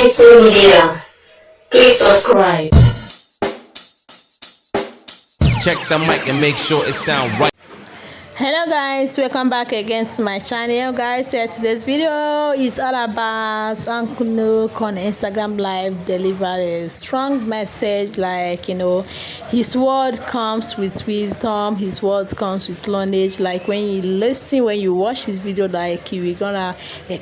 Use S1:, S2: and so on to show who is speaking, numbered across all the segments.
S1: ENT Media. Please subscribe.
S2: Check the mic and make sure it sound right.
S3: Hello guys, welcome back again to my channel guys. Today's video is all about Uncle Luke on Instagram live delivered a strong message, like his word comes with wisdom, his word comes with knowledge. Like when you listen, when you watch this video, like we're gonna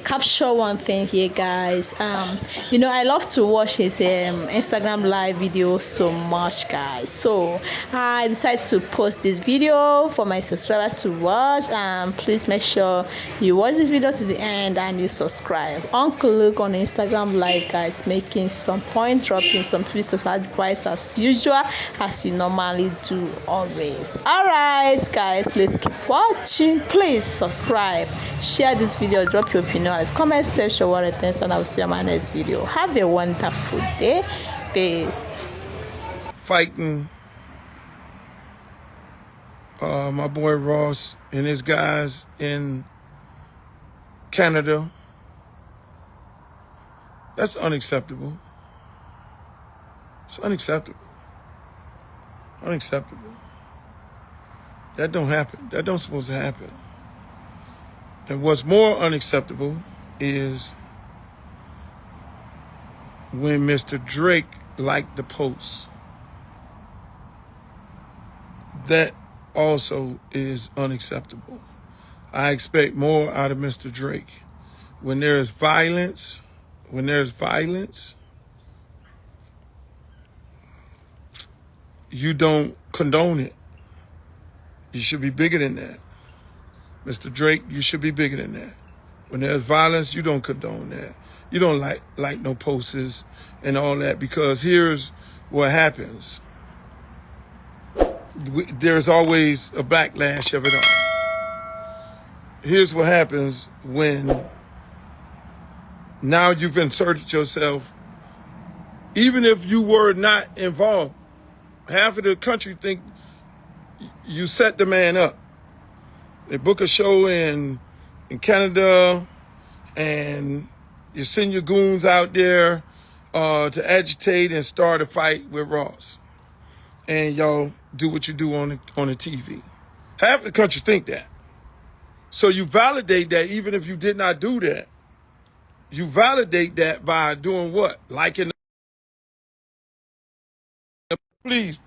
S3: capture one thing here guys. I love to watch his Instagram live video so much guys, so I decided to post this video for my subscribers to watch. Please make sure you watch this video to the end and you subscribe. Uncle Luke on Instagram live guys, making some point, dropping some pieces of advice as usual, as you normally do always. All right guys, please keep watching, please subscribe, share this video, drop your opinion in the comment section, what it is, and I will see you in my next video. Have a wonderful day. Peace.
S4: Fighting my boy Ross and his guys in Canada. That's unacceptable. It's unacceptable. Unacceptable. That don't happen. That don't supposed to happen. And what's more unacceptable is when Mr. Drake liked the post. That also is unacceptable. I expect more out of Mr. Drake. When there's violence, you don't condone it. You should be bigger than that. Mr. Drake, you should be bigger than that. When there's violence, you don't condone that. You don't like no posts and all that, because here's what happens. There's always a backlash of it all. Here's what happens when now you've inserted yourself. Even if you were not involved, half of the country think you set the man up. They book a show in Canada and you send your goons out there to agitate and start a fight with Ross. And y'all do what you do on the TV. Half the country think that. So you validate that even if you did not do that. You validate that by doing what? Liking the... Please,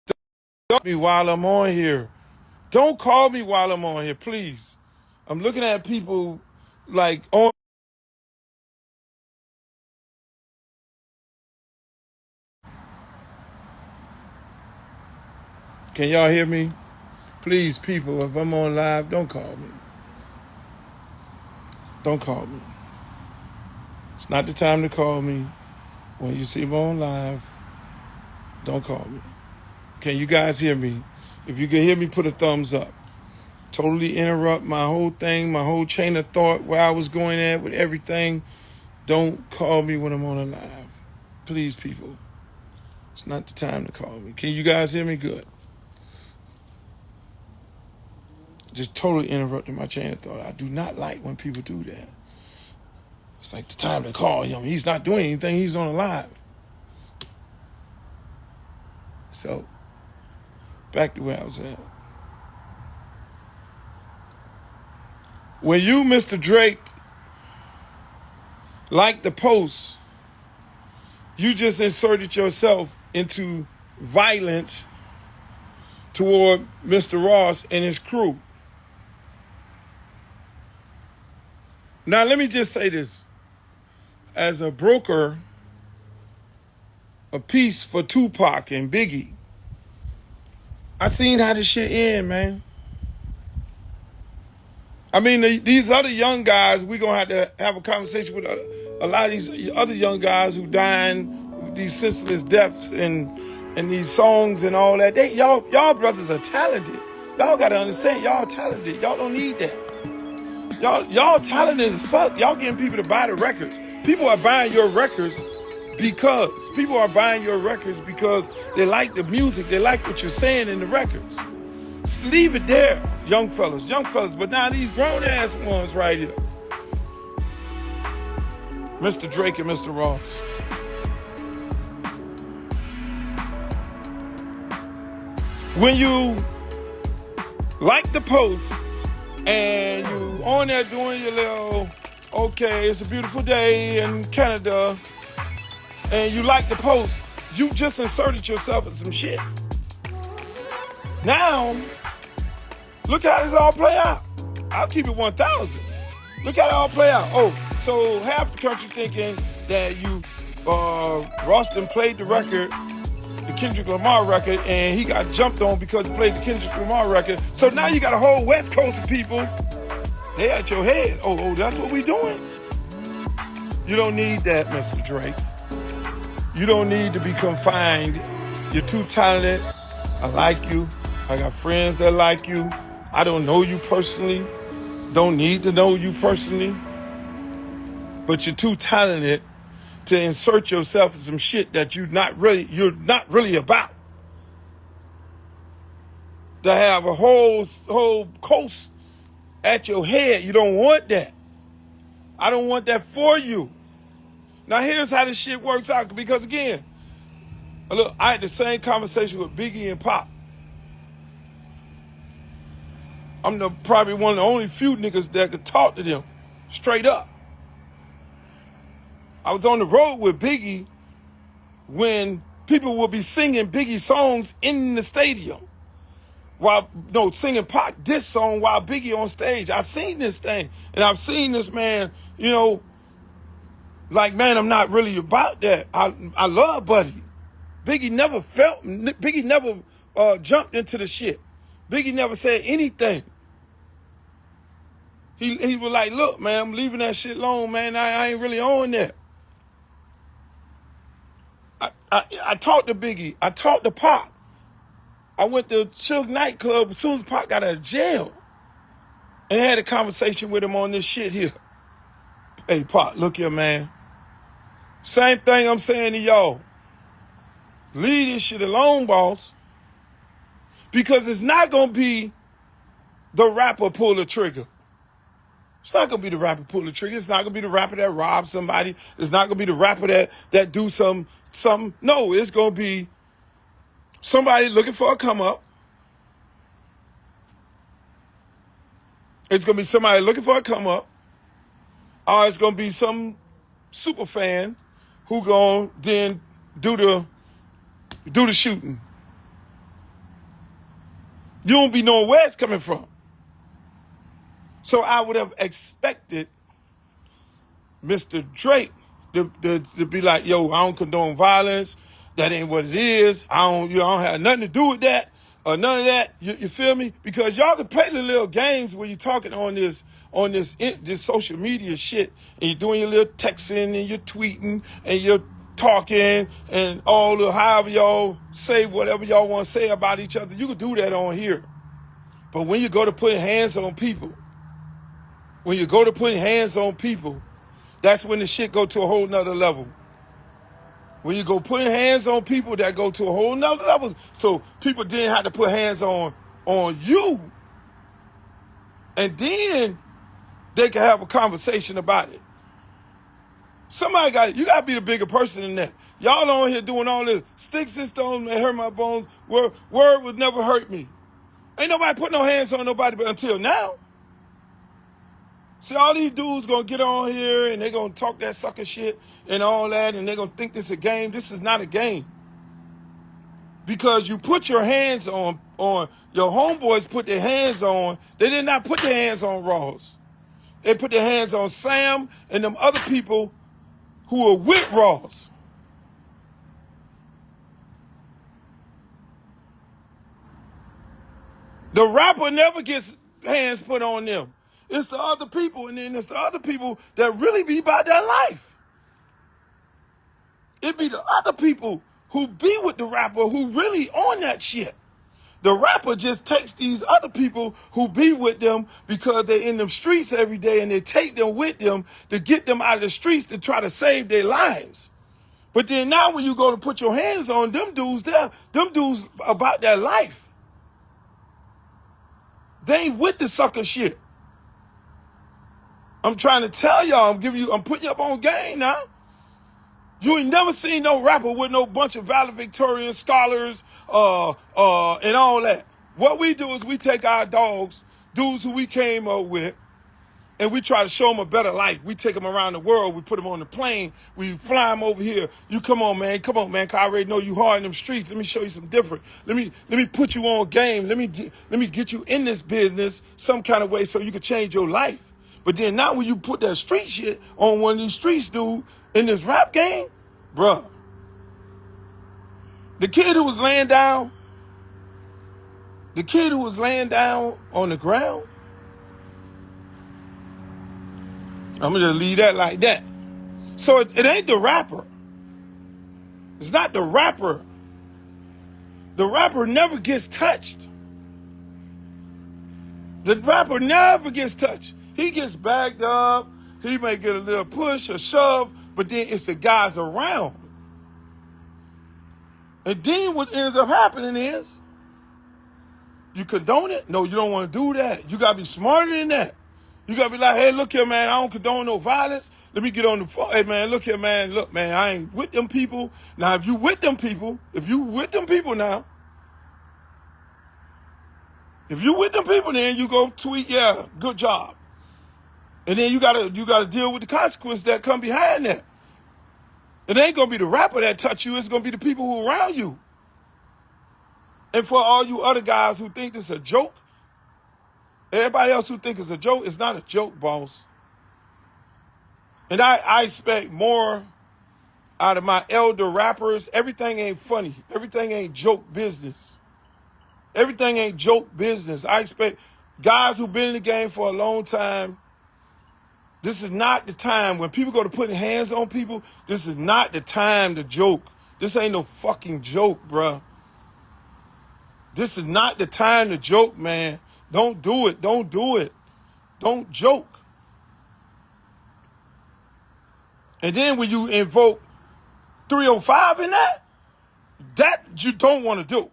S4: don't call me while I'm on here. Don't call me while I'm on here, please. I'm looking at people like on... Can y'all hear me? Please, people, if I'm on live, don't call me. Don't call me. It's not the time to call me. When you see me on live, don't call me. Can you guys hear me? If you can hear me, put a thumbs up. Totally interrupt my whole thing, my whole chain of thought, where I was going at with everything. Don't call me when I'm on a live. Please, people. It's not the time to call me. Can you guys hear me? Good. Just totally interrupting my chain of thought. I do not like when people do that. It's like the time to call him. He's not doing anything. He's on a live. So, back to where I was at. When you, Mr. Drake, like the post, you just inserted yourself into violence toward Mr. Ross and his crew. Now, let me just say this. As a broker, a piece for Tupac and Biggie, I seen how this shit end, man. I mean, these other young guys, we're going to have a conversation with a lot of these other young guys who dying with these senseless deaths and these songs and all that. Y'all brothers are talented. Y'all got to understand, y'all talented. Y'all don't need that. Y'all talented as fuck. Y'all getting people to buy the records. People are buying your records because they like the music. They like what you're saying in the records. Just leave it there, young fellas. But now these grown ass ones right here, Mr. Drake and Mr. Ross. When you like the post and you on there doing your little, okay, it's a beautiful day in Canada, and you like the post, you just inserted yourself in some shit. Now, look how this all play out. I'll keep it 1,000. Look how it all play out. Oh, so half the country thinking that Roston played the record, the Kendrick Lamar record, and he got jumped on because he played the Kendrick Lamar record. So now you got a whole West Coast of people, they at your head. Oh, that's what we doing? You don't need that, Mr. Drake. You don't need to be confined. You're too talented. I like you. I got friends that like you. I don't know you personally. Don't need to know you personally. But you're too talented to insert yourself in some shit that you're not really about. To have a whole coast at your head. You don't want that. I don't want that for you. Now here's how this shit works out. Because again, look, I had the same conversation with Biggie and Pop. I'm probably one of the only few niggas that could talk to them straight up. I was on the road with Biggie when people would be singing Biggie songs in the stadium. Singing Pop diss song while Biggie on stage. I seen this thing. And I've seen this man, like, man, I'm not really about that. I love Buddy. Biggie never jumped into the shit. Biggie never said anything. He was like, look, man, I'm leaving that shit alone, man. I ain't really on that. I talked to Biggie. I talked to Pop. I went to Suge nightclub as soon as Pop got out of jail and had a conversation with him on this shit here. Hey, Pop, look here, man. Same thing I'm saying to y'all. Leave this shit alone, boss. Because it's not going to be the rapper pull the trigger. It's not going to be the rapper pull the trigger. It's not going to be the rapper that robs somebody. It's not going to be the rapper that do something. No, it's going to be somebody looking for a come up. It's going to be somebody looking for a come up. Or it's going to be some super fan who going to then do the shooting. You don't be knowing where it's coming from. So I would have expected Mr. Drake to be like, yo, I don't condone violence. That ain't what it is. I don't have nothing to do with that or none of that. You feel me? Because y'all can play the little games where you're talking on this social media shit, and you're doing your little texting and you're tweeting and you're talking and however y'all say whatever y'all want to say about each other. You can do that on here. But when you go to putting hands on people, that's when the shit go to a whole nother level. When you go putting hands on people, that go to a whole nother level. So people didn't have to put hands on you. And then they can have a conversation about it. You got to be the bigger person than that. Y'all on here doing all this. Sticks and stones may hurt my bones. Word would never hurt me. Ain't nobody put no hands on nobody but until now. See, all these dudes gonna get on here and they gonna talk that sucker shit and all that, and they gonna think this is a game. This is not a game. Because you put your hands on your homeboys put their hands on, they did not put their hands on Ross. They put their hands on Sam and them other people who are with Ross. The rapper never gets hands put on them. It's the other people, and then it's the other people that really be about their life. It be the other people who be with the rapper who really on that shit. The rapper just takes these other people who be with them because they're in them streets every day, and they take them with them to get them out of the streets to try to save their lives. But then now when you go to put your hands on them dudes, them dudes about their life. They ain't with the sucker shit. I'm trying to tell y'all, I'm putting you up on game now. You ain't never seen no rapper with no bunch of valedictorian scholars, and all that. What we do is we take our dogs, dudes who we came up with, and we try to show them a better life. We take them around the world. We put them on the plane. We fly them over here. You come on, man. Come on, man. 'Cause I already know you hard in them streets. Let me show you some different. Let me put you on game. Let me get you in this business some kind of way so you can change your life. But then now when you put that street shit on one of these streets, dude, in this rap game, bruh, the kid who was laying down on the ground, I'm gonna just leave that like that. So it ain't the rapper. It's not the rapper. The rapper never gets touched. The rapper never gets touched. He gets backed up. He may get a little push or shove, but then it's the guys around. And then what ends up happening is, you condone it? No, you don't want to do that. You got to be smarter than that. You got to be like, hey, look here, man, I don't condone no violence. Let me get on the phone. Hey, man, look here, man. Look, man, I ain't with them people. Now, if you with them people now, then you go tweet, yeah, good job. And then you gotta deal with the consequence that come behind that. It ain't gonna be the rapper that touch you, it's gonna be the people who around you. And for all you other guys who think this is a joke, everybody else who think it's a joke, it's not a joke, boss. And I expect more out of my elder rappers. Everything ain't funny. Everything ain't joke business. Everything ain't joke business. I expect guys who've been in the game for a long time. This is not the time when people go to putting hands on people. This is not the time to joke. This ain't no fucking joke, bruh. This is not the time to joke, man. Don't do it. Don't do it. Don't joke. And then when you invoke 305 in that you don't want to do.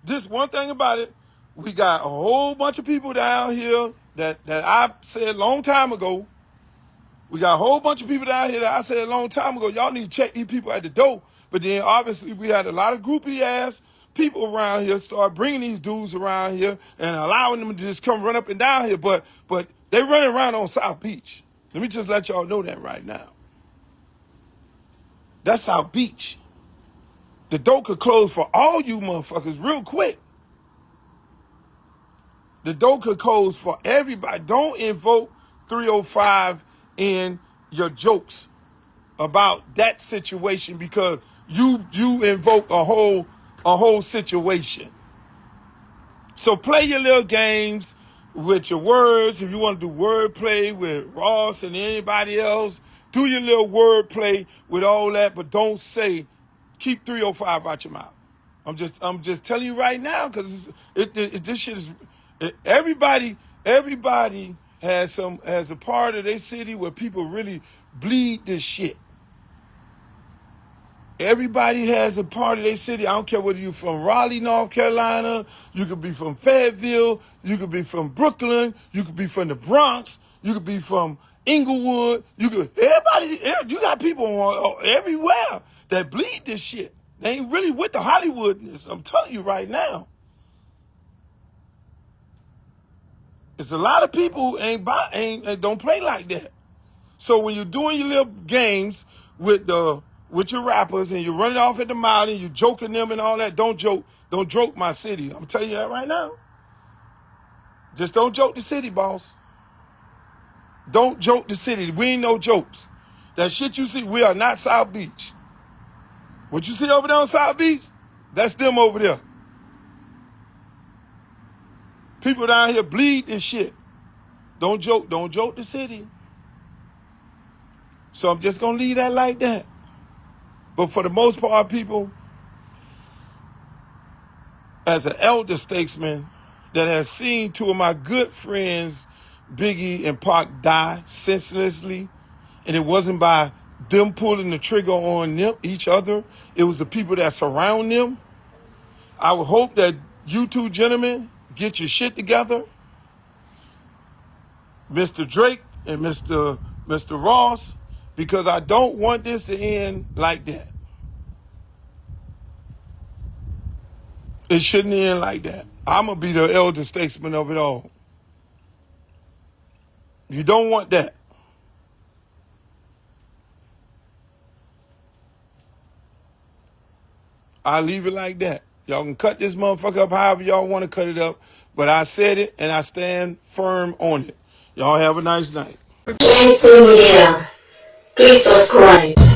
S4: Just one thing about it, we got a whole bunch of people down here that I said a long time ago. We got a whole bunch of people down here that I said a long time ago, y'all need to check these people at the door. But then obviously we had a lot of groupie ass people around here start bringing these dudes around here and allowing them to just come run up and down here. But they running around on South Beach. Let me just let y'all know that right now. That's South Beach. The door could close for all you motherfuckers real quick. The door could close for everybody. Don't invoke 305 in your jokes about that situation because you invoke a whole situation. So play your little games with your words. If you want to do wordplay with Ross and anybody else, do your little wordplay with all that, but don't say, keep 305 out your mouth. I'm just telling you right now because this shit is, everybody has a part of their city where people really bleed this shit. Everybody has a part of their city. I don't care whether you're from Raleigh, North Carolina, you could be from Fayetteville, you could be from Brooklyn, you could be from the Bronx, you could be from Inglewood, you got people everywhere that bleed this shit. They ain't really with the Hollywoodness. I'm telling you right now. It's a lot of people who don't play like that. So when you're doing your little games with your rappers and you're running off at the mouth and you're joking them and all that, don't joke my city. I'm telling you that right now. Just don't joke the city, boss. Don't joke the city. We ain't no jokes. That shit you see, we are not South Beach. What you see over there on South Beach, that's them over there. People down here bleed this shit. Don't joke the city. So I'm just gonna leave that like that. But for the most part, people, as an elder statesman that has seen two of my good friends, Biggie and Pac, die senselessly, and it wasn't by them pulling the trigger on them, each other, it was the people that surround them. I would hope that you two gentlemen get your shit together. Mr. Drake and Mr. Ross, because I don't want this to end like that. It shouldn't end like that. I'm going to be the elder statesman of it all. You don't want that. I leave it like that. Y'all can cut this motherfucker up however y'all want to cut it up, but I said it and I stand firm on it. Y'all have a nice night.
S1: ENT Media. Please subscribe.